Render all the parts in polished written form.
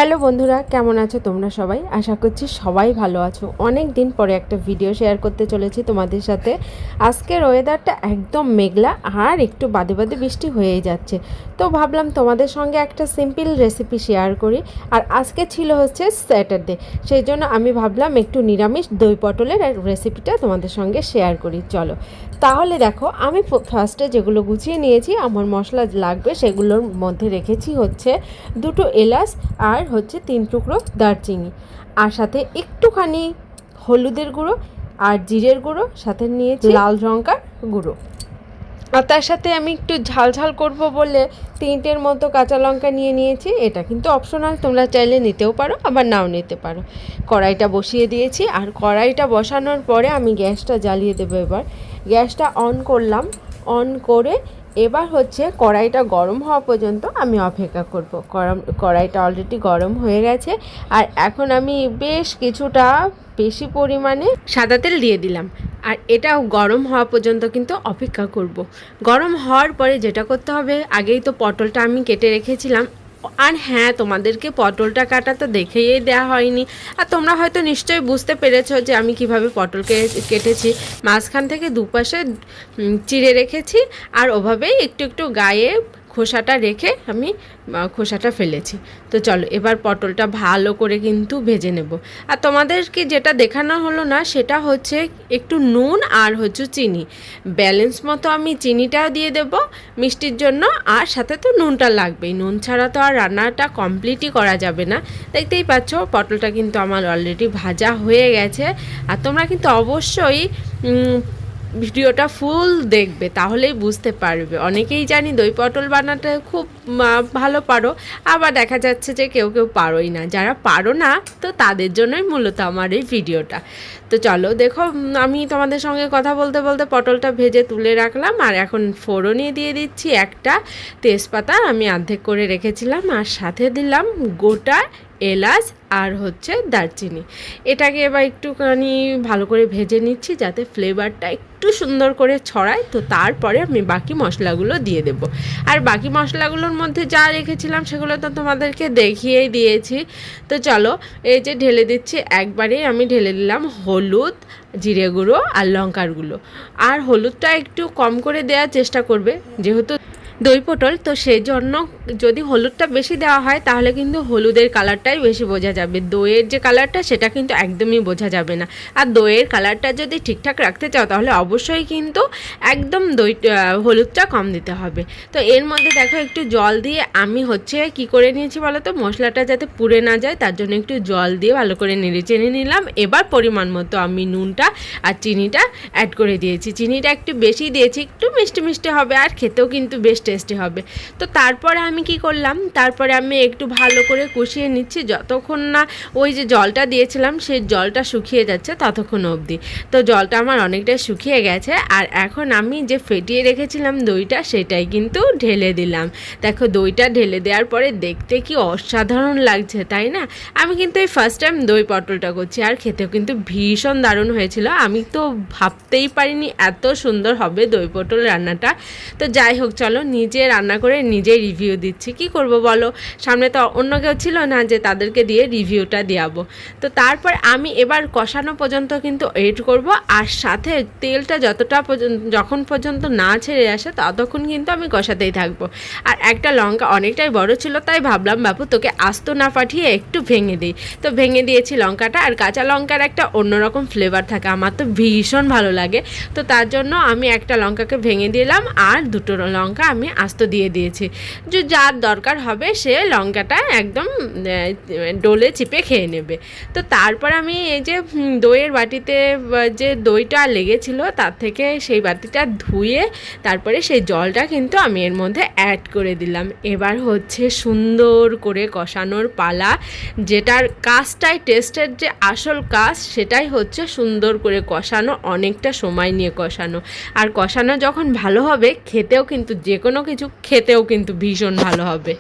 Hello বন্ধুরা, কেমন আছো তোমরা সবাই? আশা করছি সবাই ভালো আছো। অনেক দিন পরে একটা ভিডিও শেয়ার করতে চলেছি তোমাদের সাথে। আজকের ওয়েদারটা একদম মেঘলা আর একটু বাদে বাদে বৃষ্টি হয়েই যাচ্ছে। তো ভাবলাম তোমাদের সঙ্গে একটা সিম্পল রেসিপি শেয়ার করি। আর আজকে ছিল হচ্ছে স্যাটারডে, সেই জন্য আমি ভাবলাম একটু নিরামিষ দই পটলের রেসিপিটা তোমাদের সঙ্গে শেয়ার করি। চলো তাহলে দেখো, আমি ফার্স্টে যেগুলো গুছিয়ে নিয়েছি আমার মশলা লাগবে সেগুলোর মধ্যে রেখেছি হচ্ছে 2 এলাচ আর হচ্ছে 3 টুকরো দারচিনি, আর সাথে একটুখানি হলুদের গুঁড়ো আর জিরের গুঁড়ো, সাথে নিয়েছি লাল লঙ্কার গুঁড়ো। আর তার সাথে আমি একটু ঝাল ঝাল করবো বলে 3টের মতো কাঁচা লঙ্কা নিয়ে নিয়েছি। এটা কিন্তু অপশনাল, তোমরা চাইলে নিতেও পারো আবার নাও নিতে পারো। কড়াইটা বসিয়ে দিয়েছি, আর কড়াইটা বসানোর পরে আমি গ্যাসটা জ্বালিয়ে দেবো। এবার গ্যাসটা অন করলাম। অন করে এবার হচ্ছে কড়াইটা গরম হওয়া পর্যন্ত আমি অপেক্ষা করব। কড়াইটা অলরেডি গরম হয়ে গেছে, আর এখন আমি বেশ কিছুটা বেশি পরিমাণে সাদা তেল দিয়ে দিলাম। আর এটাও গরম হওয়া পর্যন্ত কিন্তু অপেক্ষা করব। গরম হওয়ার পরে যেটা করতে হবে, আগেই তো পটলটা আমি কেটে রেখেছিলাম। আর হ্যাঁ, তোমাদেরকে পটলটা কাটা তো দেখেই দেওয়া হয়নি। আর তোমরা হয়তো নিশ্চয়ই বুঝতে পেরেছো যে আমি কিভাবে পটলকে কেটেছি। মাঝখান থেকে দুপাশে চিড়ে রেখেছি, আর ওভাবেই একটু একটু গায়ে খোসাটা রেখে আমি খোসাটা ফেলেছি। তো চলো এবার পটলটা ভালো করে কিন্তু ভেজে নেব। আর তোমাদেরকে যেটা দেখানো হলো না সেটা হচ্ছে একটু নুন আর হচ্ছে চিনি, ব্যালেন্স মতো আমি চিনিটাও দিয়ে দেব মিষ্টির জন্য, আর সাথে তো নুনটা লাগবেই। নুন ছাড়া তো আর রান্নাটা কমপ্লিটই করা যাবে না। দেখতেই পাচ্ছ পটলটা কিন্তু আমার অলরেডি ভাজা হয়ে গেছে। আর তোমরা কিন্তু অবশ্যই ভিডিওটা ফুল দেখবে, তাহলেই বুঝতে পারবে। অনেকেই জানি দই পটল বানাতে খুব ভালো পারো, আবার দেখা যাচ্ছে যে কেউ কেউ পারোই না। যারা পারো না তো তাদের জন্যই মূলত আমার এই ভিডিওটা। তো চলো দেখো, আমি তোমাদের সঙ্গে কথা বলতে বলতে পটলটা ভেজে তুলে রাখলাম। আর এখন ফোড়নে দিয়ে দিচ্ছি একটা তেজপাতা আমি অর্ধেক করে রেখেছিলাম, আর সাথে দিলাম গোটা এলাচ আর হচ্ছে দারচিনি। এটাকে এবার একটুখানি ভালো করে ভেজে নিচ্ছি যাতে ফ্লেভারটা একটু সুন্দর করে ছড়ায়। তো তারপরে আমি বাকি মশলাগুলো দিয়ে দেব। আর বাকি মশলাগুলোর মধ্যে যা রেখেছিলাম সেগুলো তো তোমাদেরকে দেখিয়েই দিয়েছি। তো চলো এই যে ঢেলে দিচ্ছি, একবারে আমি ঢেলে দিলাম হলুদ, জিরে গুঁড়ো আর লঙ্কার গুঁড়ো। আর হলুদটা একটু কম করে দেওয়ার চেষ্টা করবে, যেহেতু দই পটল তো সেই জন্য যদি হলুদটা বেশি দেওয়া হয় তাহলে কিন্তু হলুদের কালারটাই বেশি বোঝা যাবে। দইয়ের যে কালারটা সেটা কিন্তু একদমই বোঝা যাবে না। আর দইয়ের কালারটা যদি ঠিকঠাক রাখতে চাও তাহলে অবশ্যই কিন্তু একদম হলুদটা কম দিতে হবে। তো এর মধ্যে দেখো একটু জল দিয়ে আমি হচ্ছে কি করে নিয়েছি বলো তো, মশলাটা যাতে পুড়ে না যায় তার জন্য একটু জল দিয়ে ভালো করে নেড়ে চেড়ে নিলাম। এবার পরিমাণ মতো আমি নুনটা আর চিনিটা অ্যাড করে দিয়েছি। চিনিটা একটু বেশি দিয়েছি, একটু মিষ্টি মিষ্টি হবে আর খেতেও কিন্তু বেশ টেস্টি হবে। তো তারপরে আমি কি করলাম, তারপরে আমি একটু ভালো করে কষিয়ে নিচ্ছি যতক্ষণ না ওই যে জলটা দিয়েছিলাম সেই জলটা শুকিয়ে যাচ্ছে ততক্ষণ অবধি। তো জলটা আমার অনেকটাই শুকিয়ে গেছে, আর এখন আমি যে ফেটিয়ে রেখেছিলাম দইটা সেটাই কিন্তু ঢেলে দিলাম। দেখো দইটা ঢেলে দেওয়ার পরে দেখতে কি অসাধারণ লাগছে, তাই না? আমি কিন্তু এই ফার্স্ট টাইম দই পটলটা করছি, আর খেতেও কিন্তু ভীষণ দারুণ হয়েছিল। আমি তো ভাবতেই পারিনি এত সুন্দর হবে দই পটল রান্নাটা। তো যাই হোক, চলো নিজে রান্না করে নিজেই রিভিউ দিচ্ছি। কি করব বলো, সামনে তো অন্য কেউ ছিল না যে তাদেরকে দিয়ে রিভিউটা দেওয়াবো। তো তারপর আমি এবার কষানো পর্যন্ত কিন্তু ওয়েট করব, আর সাথে তেলটা যখন পর্যন্ত না ছেড়ে আসে ততক্ষণ কিন্তু আমি কষাতেই থাকবো। আর একটা লঙ্কা অনেকটাই বড় ছিল, তাই ভাবলাম বাপু তোকে আস্ত না পাঠিয়ে একটু ভেঙে দিই। তো ভেঙে দিয়েছি লঙ্কাটা। আর কাঁচা লঙ্কার একটা অন্যরকম ফ্লেভার থাকে, আমার তো ভীষণ ভালো লাগে। তো তার জন্য আমি একটা লঙ্কাকে ভেঙে দিলাম, আর 2টো লঙ্কা আমি আস্ত দিয়ে দিয়েছি। যে যার দরকার হবে সে লঙ্কাটা একদম ডোলে চিপে খেয়ে নেবে। তো তারপর আমি এই যে দইয়ের বাটিতে যে দইটা লেগেছিল তার থেকে সেই বাটিটা ধুয়ে তারপরে সেই জলটা কিন্তু আমি এর মধ্যে অ্যাড করে দিলাম। এবার হচ্ছে সুন্দর করে কষানোর পালা, যেটার কাজটাই টেস্টের যে আসল কাজ সেটাই হচ্ছে সুন্দর করে কষানো, অনেকটা সময় নিয়ে কষানো। আর কষানো যখন ভালো হবে খেতেও কিন্তু যে কোনো কিছু খেতেও কিন্তু ভীষণ ভালো হবে।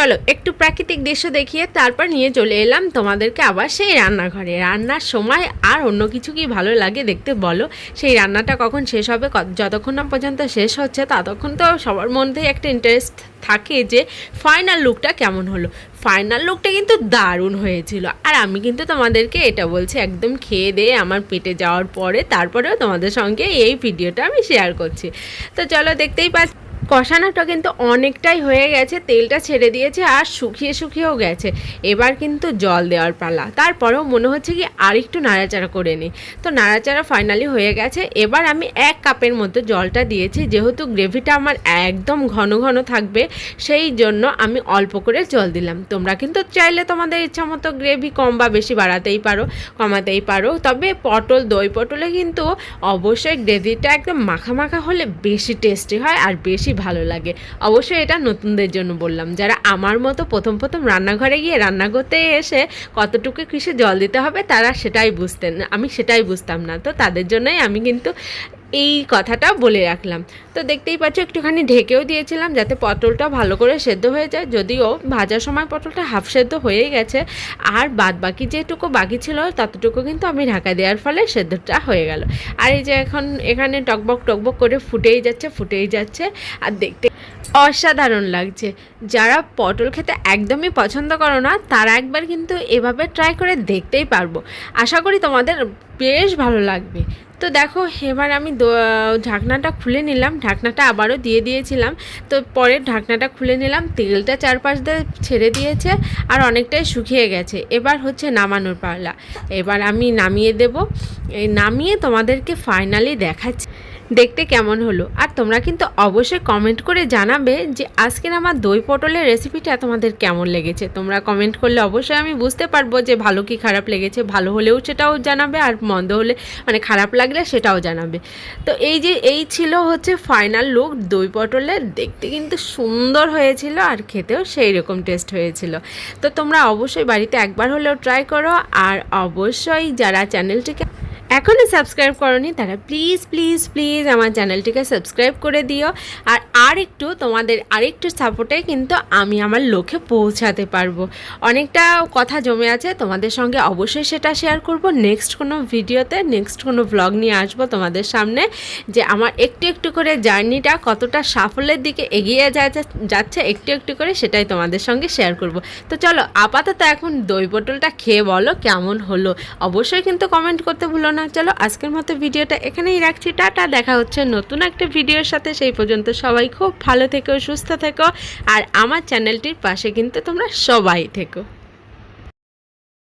চলো একটু প্রাকৃতিক দৃশ্য দেখিয়ে তারপর নিয়ে চলে এলাম তোমাদেরকে আবার সেই রান্নাঘরে। রান্নার সময় আর অন্য কিছু কি ভালো লাগে দেখতে বলো? সেই রান্নাটা কখন শেষ হবে, যতক্ষণ না পর্যন্ত শেষ হচ্ছে ততক্ষণ তো সবার মধ্যেই একটা ইন্টারেস্ট থাকে যে ফাইনাল লুকটা কেমন হলো। ফাইনাল লুকটা কিন্তু দারুণ হয়েছিল, আর আমি কিন্তু তোমাদেরকে এটা বলছি একদম খেয়ে দিয়ে আমার পেটে যাওয়ার পরে তারপরেও তোমাদের সঙ্গে এই ভিডিওটা আমি শেয়ার করছি। তো চলো দেখতেই পাচ্ছি কষানোটা কিন্তু অনেকটাই হয়ে গেছে, তেলটা ছেড়ে দিয়েছে আর শুকিয়েও গেছে। এবার কিন্তু জল দেওয়ার পালা। তারপরেও মনে হচ্ছে কি আরেকটু নাড়াচাড়া করে নিই। তো নাড়াচাড়া ফাইনালি হয়ে গেছে। এবার আমি 1 কাপের মতো জলটা দিয়েছি, যেহেতু গ্রেভিটা আমার একদম ঘন ঘন থাকবে সেই জন্য আমি অল্প করে জল দিলাম। তোমরা কিন্তু চাইলে তোমাদের ইচ্ছা মতো গ্রেভি কম বা বেশি বাড়াতেই পারো, কমাতেই পারো। তবে দই পটলে কিন্তু অবশ্যই গ্রেভিটা একদম মাখা মাখা হলে বেশি টেস্টি হয় আর বেশি ভালো লাগে। অবশ্যই এটা নতুনদের জন্য বললাম, যারা আমার মতো প্রথম রান্নাঘরে গিয়ে রান্না করতে এসে কতটুকু কিসে জল দিতে হবে তারা সেটাই বুঝতেন, আমি সেটাই বুঝতাম না। তো তাদের জন্যই আমি কিন্তু এই কথাটা বলে রাখলাম। তো দেখতেই পাচ্ছ একটুখানি ঢেকেও দিয়েছিলাম যাতে পটলটা ভালো করে সেদ্ধ হয়ে যায়, যদিও ভাজার সময় পটলটা হাফ সেদ্ধ হয়েই গেছে, আর বাদ বাকি যেটুকু বাকি ছিল ততটুকু কিন্তু আমি ঢাকা দেওয়ার ফলে সেদ্ধটা হয়ে গেল। আর এই যে এখন এখানে টকবক করে ফুটেই যাচ্ছে আর দেখতে অসাধারণ লাগছে। যারা পটল খেতে একদমই পছন্দ করো না তারা একবার কিন্তু এভাবে ট্রাই করে দেখতেই পারবো, আশা করি তোমাদের বেশ ভালো লাগবে। তো দেখো এবার আমি ঢাকনাটা খুলে নিলাম, ঢাকনাটা আবারও দিয়ে দিয়েছিলাম, তো পরে ঢাকনাটা খুলে নিলাম। তেলটা চারপাশ দিয়ে ছেড়ে দিয়েছে আর অনেকটাই শুকিয়ে গেছে। এবার হচ্ছে নামানোর পালা। এবার আমি নামিয়ে দেব। নামিয়ে তোমাদেরকে ফাইনালি দেখাচ্ছি দেখতে কেমন হলো। আর তোমরা কিন্তু অবশ্যই কমেন্ট করে জানাবে যে আজকের আমার দই পটলের রেসিপিটা তোমাদের কেমন লেগেছে। তোমরা কমেন্ট করলে অবশ্যই আমি বুঝতে পারবো যে ভালো কি খারাপ লেগেছে। ভালো হলেও সেটাও জানাবে, আর মন্দ হলে মানে খারাপ লাগলে সেটাও জানাবে। তো এই ছিল হচ্ছে ফাইনাল লুক দই পটলের। দেখতে কিন্তু সুন্দর হয়েছিল আর খেতেও সেই রকম টেস্ট হয়েছিল। তো তোমরা অবশ্যই বাড়িতে একবার হলেও ট্রাই করো। আর অবশ্যই যারা চ্যানেলটিকে এখনও সাবস্ক্রাইব করনি তারা প্লিজ আমার চ্যানেলটিকে সাবস্ক্রাইব করে দিও। আর তোমাদের আরেকটু সাপোর্টে কিন্তু আমি আমার লক্ষ্যে পৌঁছাতে পারবো। অনেকটা কথা জমে আছে তোমাদের সঙ্গে, অবশ্যই সেটা শেয়ার করব নেক্সট কোনো ভিডিওতে, নেক্সট কোনো ব্লগ নিয়ে আসবো তোমাদের সামনে, যে আমার একটু করে জার্নিটা কতটা সাফল্যের দিকে এগিয়ে যাচ্ছে একটু করে সেটাই তোমাদের সঙ্গে শেয়ার করব। তো চলো আপাতত এখন দই পটলটা খেয়ে বলো কেমন হলো, অবশ্যই কিন্তু কমেন্ট করতে ভুলো না। চলো আজকের মতো ভিডিওটা এখানেই রাখছি, টাটা। দেখা হচ্ছে নতুন একটা ভিডিওর সাথে। সেই পর্যন্ত সবাই খুব ভালো থেকো, সুস্থ থেকো, আর আমার চ্যানেলটির পাশে কিন্তু তোমরা সবাই থেকো।